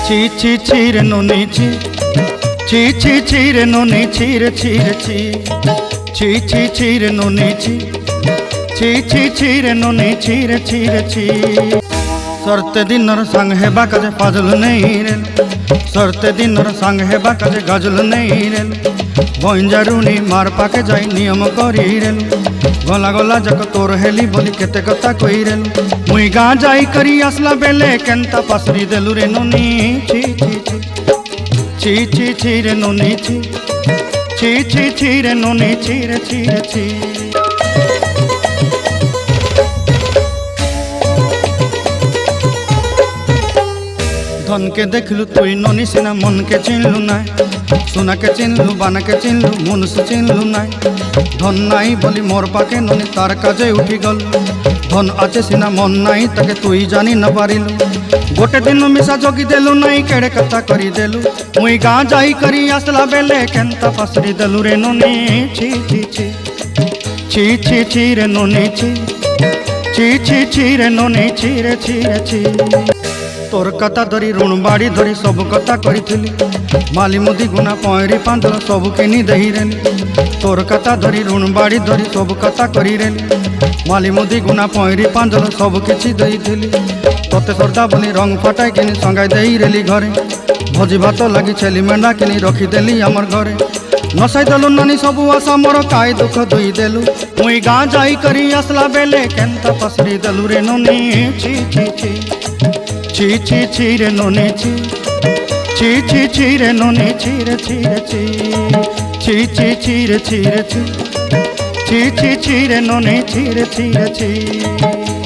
ছি ছি ছি রে ননি ছি ছি ছি ছি রে ননি ছি রে ছি রে ছি ছি ছি ছি রে ননি ছি ছি ছি ছি রে ননি ছি রে ছি রে ছি सरते दिनर संग हेबा काजे पाजल नहीं रेल सरते दिनर संग हेबा काजे गाजल नहीं रेल बंजारुनी मार पाके जाई नियम करी रेल गला गला जक तोर हेली बोली केते कथा कई रेल मुई गाँ जाई करी आसला बेले केंता पासरी देलु रे नोनी छी छी छी छी छी छी रे नोनी छी छी छी छी रे नोनी छी रे छी रे छी धन के देखलु तुई नोनी सिना मन के चिन्हलु ना सोना के चिन्हलु बाना के चिन्हलु मनुष्य चिन्हलु ना धन नाई बोली मोर पाके नोनी तार काजे उठी गल धन आचे सिना मन नाई ताके तुई जानी न पारिलु गोटे दिन मिसा जोगी देलु नाई केड़े कथा करी देलु मुई गाँ जाई करी आसला बेले केंता पासरी देलु रे नोनी छी छी छी छी छी छी रे नोनी छी छी छी छी रे नोनी छी रे छी रे छी तोर कथा धरी ऋण बाड़ी धरी सब कथा करी माली मुदी गुना पहरी पांदल सब किनी दही रेली तोर कथा धरी ऋण बाड़ी धरी सब कथा करी रेली माली मुदी गुना पहरी पांदल सब किछि दही थी तोते सरदा बोली रंग फटाई किनी संगाई दही रेली घरे भोजी भात लगी छेली मेंढा किनी रखीदेली आमर घरे नसाई देलु नानी सब आशा मोर काय दुख दुई देलु मुई गाँ जाई करी आसला बेले केंता पसरी देलु रे नोनी छी छी छी ची ची ची रे नोनी ची ची ची ची रे नोनी ची रे ची रे ची ची ची ची रे ची रे ची ची ची ची रे नोनी ची रे ची रे ची।